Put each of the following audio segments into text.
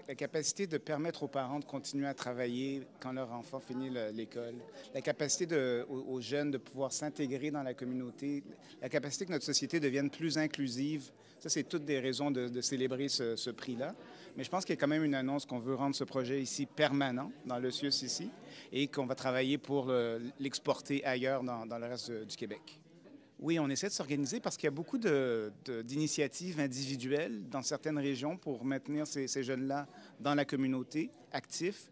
La capacité de permettre aux parents de continuer à travailler quand leur enfant finit l'école, la capacité aux jeunes de pouvoir s'intégrer dans la communauté, la capacité que notre société devienne plus inclusive, ça, c'est toutes des raisons de célébrer ce prix-là. Mais je pense qu'il y a quand même une annonce qu'on veut rendre ce projet ici permanent, dans le CIUS ici, et qu'on va travailler pour l'exporter ailleurs dans le reste du Québec. Oui, on essaie de s'organiser parce qu'il y a beaucoup d'initiatives individuelles dans certaines régions pour maintenir ces jeunes-là dans la communauté, actifs.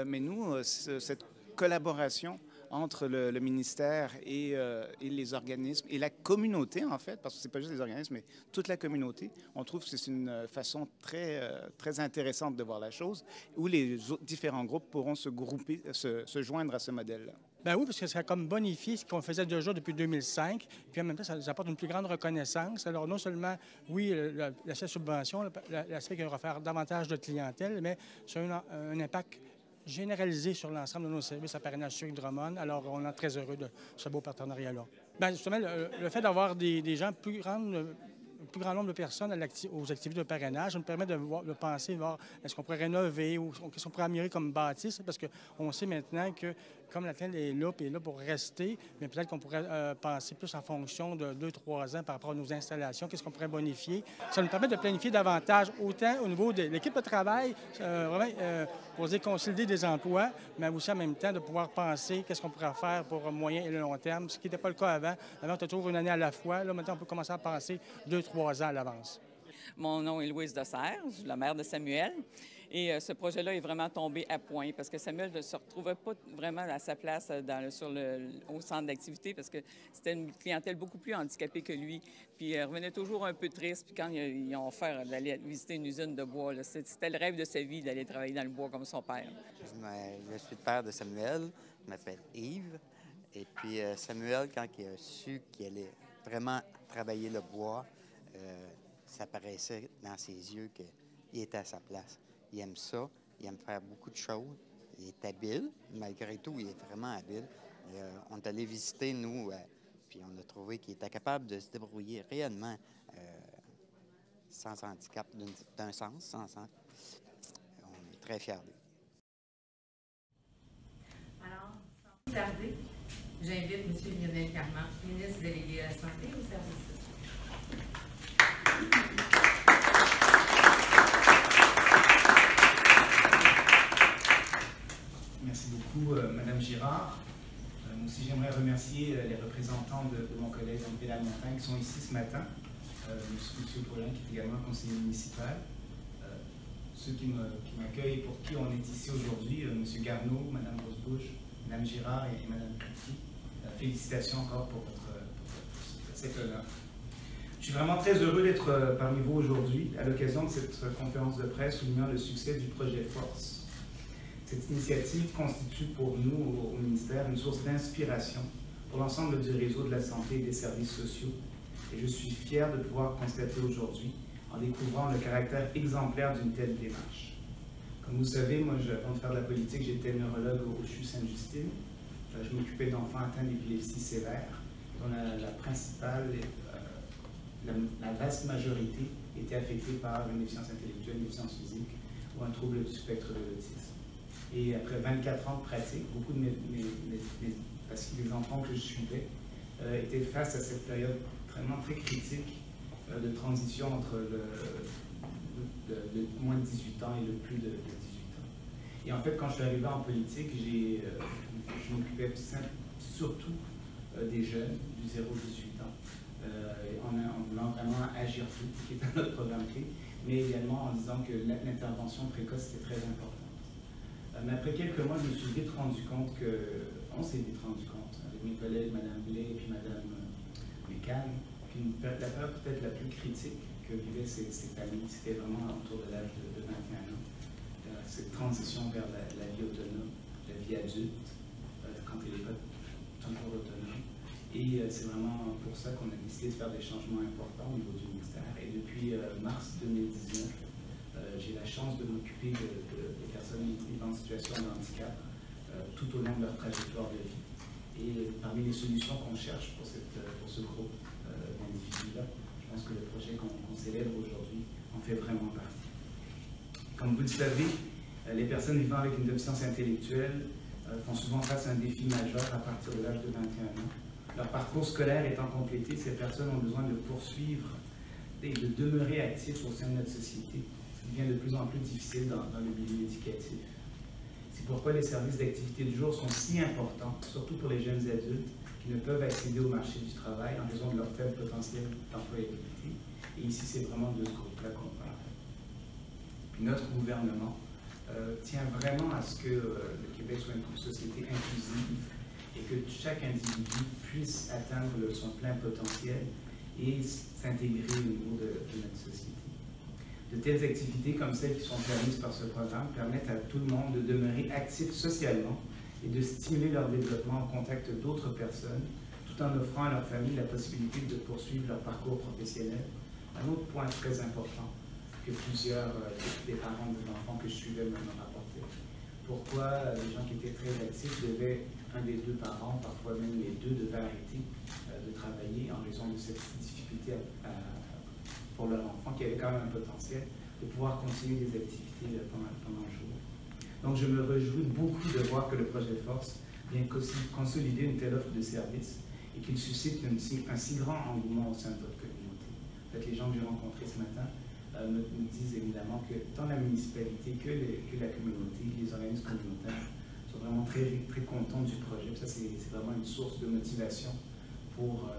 Mais nous, cette collaboration entre le ministère et les organismes et la communauté, en fait, parce que ce n'est pas juste les organismes, mais toute la communauté, on trouve que c'est une façon très intéressante de voir la chose, où les différents groupes pourront se joindre à ce modèle-là. Ben oui, parce que ça a comme bonifié ce qu'on faisait déjà depuis 2005, puis en même temps, ça nous apporte une plus grande reconnaissance. Alors, non seulement, oui, l'aspect subvention, l'aspect qui va faire davantage de clientèle, mais ça a un impact généralisé sur l'ensemble de nos services à parrainage sur Drummond. Alors, on est très heureux de ce beau partenariat-là. Bien, justement, le fait d'avoir des gens plus grand nombre de personnes aux activités de parrainage, ça nous permet de penser, voir est-ce qu'on pourrait rénover ou qu'est-ce qu'on pourrait améliorer comme bâtisse, parce qu'on sait maintenant que comme la TEL est là pour rester, mais peut-être qu'on pourrait penser plus en fonction de 2-3 ans par rapport à nos installations, qu'est-ce qu'on pourrait bonifier. Ça nous permet de planifier davantage, autant au niveau de l'équipe de travail, vraiment pour dire consolider des emplois, mais aussi en même temps de pouvoir penser qu'est-ce qu'on pourrait faire pour moyen et le long terme, ce qui n'était pas le cas avant. Avant, on était toujours une année à la fois. Là, maintenant, on peut commencer à penser 2-3 ans à l'avance. Mon nom est Louise Desserre, je suis la mère de Samuel. Et ce projet-là est vraiment tombé à point parce que Samuel ne se retrouvait pas vraiment à sa place au centre d'activité parce que c'était une clientèle beaucoup plus handicapée que lui. Puis il revenait toujours un peu triste. Puis quand ils ont offert d'aller visiter une usine de bois, c'était le rêve de sa vie d'aller travailler dans le bois comme son père. Je suis le père de Samuel, je m'appelle Yves. Et puis Samuel, quand il a su qu'il allait vraiment travailler le bois, ça paraissait dans ses yeux qu'il était à sa place. Il aime ça, il aime faire beaucoup de choses. Il est habile, malgré tout, il est vraiment habile. On est allé visiter, nous, puis on a trouvé qu'il était capable de se débrouiller réellement sans handicap, d'un sens, sans sens. On est très fiers de lui. Alors, sans plus tarder, j'invite M. Lionel Carman, ministre délégué à la Santé et aux services sociaux. Merci beaucoup, Mme Girard. Moi aussi, j'aimerais remercier les représentants de mon collègue André Lamontagne qui sont ici ce matin. M. Paulin, qui est également conseiller municipal. Ceux qui m'accueillent et pour qui on est ici aujourd'hui, M. Garneau, Mme Rosebouche, Mme Girard et Mme Petit. Félicitations encore pour cet honneur. Je suis vraiment très heureux d'être parmi vous aujourd'hui à l'occasion de cette conférence de presse soulignant le succès du projet Force. Cette initiative constitue pour nous, au ministère, une source d'inspiration pour l'ensemble du réseau de la santé et des services sociaux. Et je suis fier de pouvoir constater aujourd'hui, en découvrant le caractère exemplaire d'une telle démarche. Comme vous savez, moi, avant de faire de la politique, j'étais neurologue au CHU Sainte-Justine. Je m'occupais d'enfants atteints d'épilepsie sévère, dont la principale, la vaste majorité était affectée par une déficience intellectuelle, une déficience physique ou un trouble du spectre de l'autisme. Et après 24 ans de pratique, beaucoup de parce que les enfants que je suivais étaient face à cette période vraiment très critique de transition entre le moins de 18 ans et le plus de 18 ans. Et en fait, quand je suis arrivé en politique, je m'occupais surtout des jeunes du 0-18 ans, en voulant vraiment agir tout, qui est notre programme clé, mais également en disant que l'intervention précoce était très importante. Mais après quelques mois, je me suis vite rendu compte on s'est vite rendu compte, avec mes collègues, Mme Blais et puis Mme Mécan, la période peut-être la plus critique que vivaient ces familles, c'était vraiment autour de l'âge de 21 ans. Cette transition vers la vie autonome, la vie adulte, quand elle n'est pas toujours autonome. Et c'est vraiment pour ça qu'on a décidé de faire des changements importants au niveau du ministère. Et depuis mars 2019, j'ai la chance de m'occuper des personnes en situation de handicap tout au long de leur trajectoire de vie. Et parmi les solutions qu'on cherche pour ce groupe d'individus-là, je pense que le projet qu'on célèbre aujourd'hui en fait vraiment partie. Comme vous le savez, les personnes vivant avec une déficience intellectuelle font souvent face à un défi majeur à partir de l'âge de 21 ans. Leur parcours scolaire étant complété, ces personnes ont besoin de poursuivre et de demeurer actifs au sein de notre société, ce qui devient de plus en plus difficile dans le milieu éducatif. C'est pourquoi les services d'activité du jour sont si importants, surtout pour les jeunes adultes qui ne peuvent accéder au marché du travail en raison de leur faible potentiel d'employabilité. Et ici, c'est vraiment de ce groupe-là qu'on parle. Puis notre gouvernement tient vraiment à ce que le Québec soit une société inclusive et que chaque individu puisse atteindre son plein potentiel et s'intégrer au niveau de notre société. De telles activités comme celles qui sont permises par ce programme permettent à tout le monde de demeurer actifs socialement et de stimuler leur développement au contact d'autres personnes, tout en offrant à leur famille la possibilité de poursuivre leur parcours professionnel. Un autre point très important que plusieurs des parents d'enfants que je suivais me rapportaient. Pourquoi les gens qui étaient très actifs devaient, un des deux parents, parfois même les deux, devaient arrêter de travailler en raison de cette difficulté pour leur enfant qui avait quand même un potentiel de pouvoir continuer des activités pendant le jour. Donc je me réjouis beaucoup de voir que le projet Force vient consolider une telle offre de service et qu'il suscite un si grand engouement au sein de votre communauté. En fait, les gens que j'ai rencontrés ce matin me disent évidemment que tant la municipalité que la communauté, les organismes communautaires sont vraiment très, très contents du projet. Ça, c'est vraiment une source de motivation pour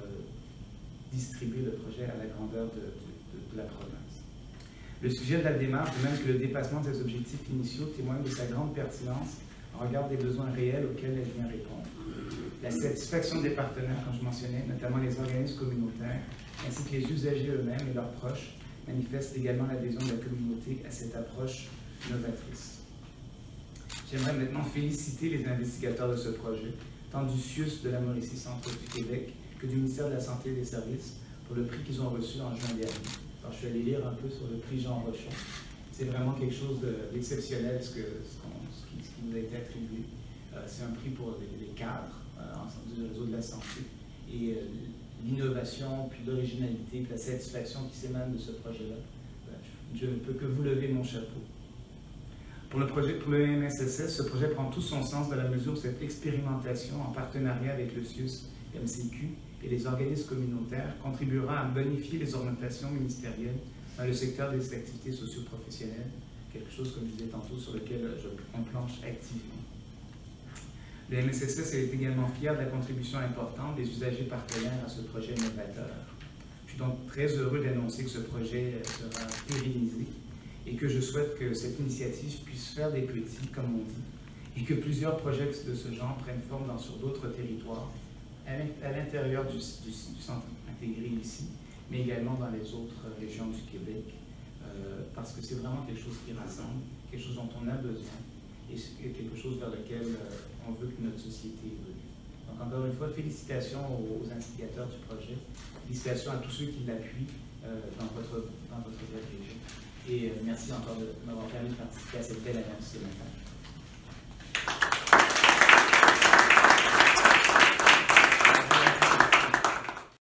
distribuer le projet à la grandeur de la province. Le sujet de la démarche, de même que le dépassement de ses objectifs initiaux, témoigne de sa grande pertinence en regard des besoins réels auxquels elle vient répondre. La satisfaction des partenaires, comme je mentionnais, notamment les organismes communautaires, ainsi que les usagers eux-mêmes et leurs proches, manifestent également l'adhésion de la communauté à cette approche novatrice. J'aimerais maintenant féliciter les investigateurs de ce projet, tant du CIUS de la Mauricie Centre du Québec que du ministère de la Santé et des Services, pour le prix qu'ils ont reçu en juin dernier. Alors, je suis allé lire un peu sur le prix Jean Rochon. C'est vraiment quelque chose d'exceptionnel ce qui nous a été attribué. C'est un prix pour les cadres du réseau de la santé. Et l'innovation, puis l'originalité, puis la satisfaction qui s'émane de ce projet-là, je ne peux que vous lever mon chapeau. Pour le MSSS, ce projet prend tout son sens dans la mesure où cette expérimentation en partenariat avec le CIUS, MCQ et les organismes communautaires contribuera à bonifier les orientations ministérielles dans le secteur des activités socio-professionnelles, quelque chose, comme je disais tantôt, sur lequel on planche activement. Le MSSS est également fier de la contribution importante des usagers partenaires à ce projet novateur. Je suis donc très heureux d'annoncer que ce projet sera pérennisé et que je souhaite que cette initiative puisse faire des petits, comme on dit, et que plusieurs projets de ce genre prennent forme sur d'autres territoires, à l'intérieur du centre intégré ici, mais également dans les autres régions du Québec, parce que c'est vraiment quelque chose qui rassemble, quelque chose dont on a besoin, et quelque chose vers lequel on veut que notre société évolue. Donc encore une fois, félicitations aux instigateurs du projet, félicitations à tous ceux qui l'appuient dans votre région, et merci encore de m'avoir permis de participer à cette belle annonce ce matin.